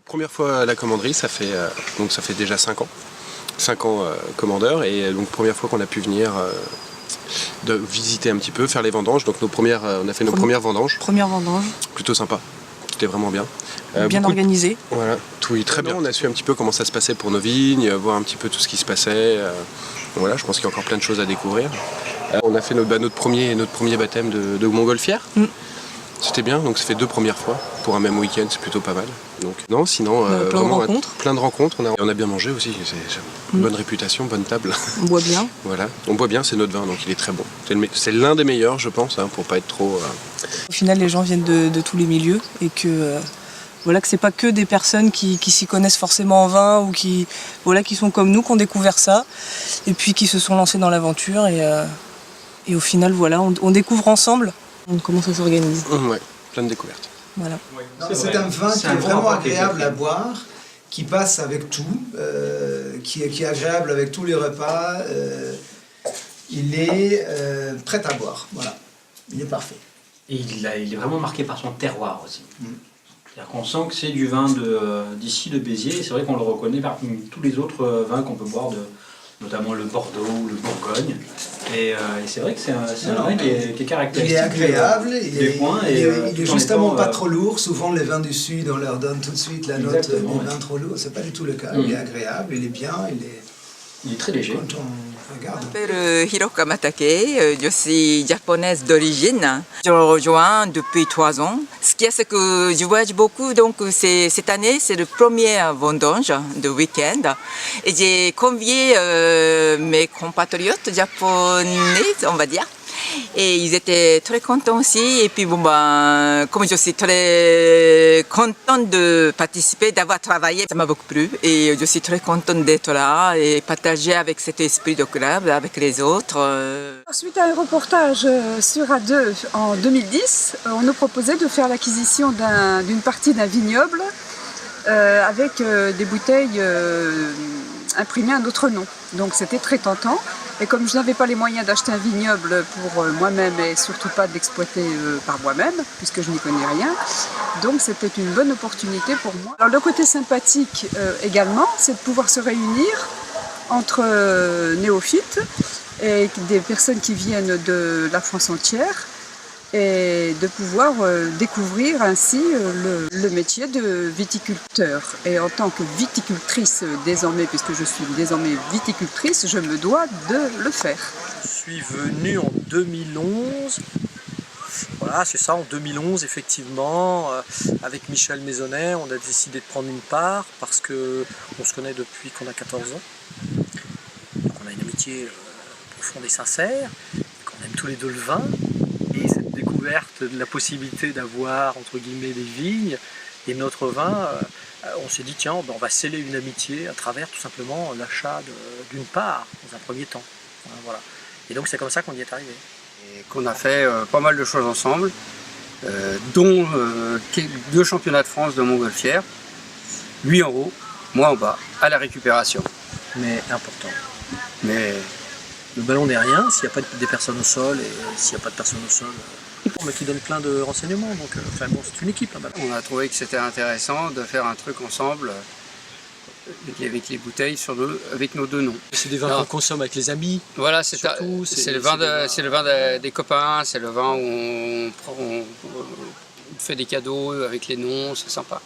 Première fois à la commanderie, ça fait déjà 5 ans. 5 ans commandeur, et donc première fois qu'on a pu venir de visiter un petit peu, faire les vendanges. Donc on a fait nos premières vendanges. Première vendange. Plutôt sympa, c'était vraiment bien. Bien organisé. Voilà, tout est très bien. On a su un petit peu comment ça se passait pour nos vignes, voir un petit peu tout ce qui se passait. Voilà, je pense qu'il y a encore plein de choses à découvrir. On a fait notre premier baptême de montgolfière. C'était bien, donc ça fait 2 premières fois. Pour un même week-end, c'est plutôt pas mal. Donc, non, sinon, plein de rencontres. On a bien mangé aussi. C'est une bonne réputation, bonne table. On boit bien. Voilà, on boit bien, c'est notre vin, donc il est très bon. C'est l'un des meilleurs, je pense, pour pas être trop... Au final, les gens viennent de tous les milieux et que c'est pas que des personnes qui s'y connaissent forcément en vin ou qui sont comme nous, qui ont découvert ça et puis qui se sont lancés dans l'aventure et au final, on découvre ensemble. On commence à s'organiser. Ouais, plein de découvertes. Voilà. C'est un vin qui est vraiment agréable à boire, qui passe avec tout, qui est agréable avec tous les repas. Il est prêt à boire, voilà. Il est parfait. Et il est vraiment marqué par son terroir aussi. C'est-à-dire qu'on sent que c'est du vin d'ici de Béziers, et c'est vrai qu'on le reconnaît parmi tous les autres vins qu'on peut boire, notamment le Bordeaux ou le Bourgogne. Et c'est vrai que c'est un vin qui est caractéristique. Il est agréable, il est justement pas trop lourd. Souvent les vins du Sud, on leur donne tout de suite la note des vins trop lourds. C'est pas du tout le cas. Il est agréable, il est bien, il est très léger. Quand on regarde. Je m'appelle Hiroka Matake, je suis japonaise d'origine. Je rejoins depuis 3 ans. Ce qu'il y a, c'est que je voyage beaucoup, donc cette année, c'est le premier vendange de week-end. Et j'ai convié mes compatriotes japonais, on va dire. Et ils étaient très contents aussi. Et puis comme je suis très contente de participer, d'avoir travaillé, ça m'a beaucoup plu. Et je suis très contente d'être là et partager avec cet esprit de club, avec les autres. Suite à un reportage sur A2 en 2010, on nous proposait de faire l'acquisition d'une partie d'un vignoble avec des bouteilles imprimées à notre nom. Donc c'était très tentant. Et comme je n'avais pas les moyens d'acheter un vignoble pour moi-même et surtout pas de l'exploiter par moi-même, puisque je n'y connais rien, donc c'était une bonne opportunité pour moi. Alors le côté sympathique également, c'est de pouvoir se réunir entre néophytes et des personnes qui viennent de la France entière et de pouvoir découvrir ainsi le métier de viticulteur. Et en tant que viticultrice désormais, puisque je suis désormais viticultrice, je me dois de le faire. Je suis venu en 2011. Voilà, c'est ça, en 2011, effectivement, avec Michel Maisonnet, on a décidé de prendre une part parce qu'on se connaît depuis qu'on a 14 ans. Donc on a une amitié profonde et sincère, qu'on aime tous les deux le vin. Et cette découverte de la possibilité d'avoir, entre guillemets, des vignes et notre vin, on s'est dit, tiens, on va sceller une amitié à travers tout simplement l'achat d'une part, dans un premier temps. Voilà. Et donc c'est comme ça qu'on y est arrivé. Et qu'on a fait pas mal de choses ensemble, dont 2 championnats de France de montgolfière, lui en haut, moi en bas, à la récupération. Mais important. Mais le ballon n'est rien s'il n'y a pas des personnes au sol, et s'il n'y a pas de personnes au sol, mais qui donne plein de renseignements. Donc, c'est une équipe. On a trouvé que c'était intéressant de faire un truc ensemble avec les bouteilles avec nos 2 noms. C'est des vins qu'on consomme avec les amis. Voilà, c'est le vin des copains, c'est le vin où on fait des cadeaux avec les noms, c'est sympa.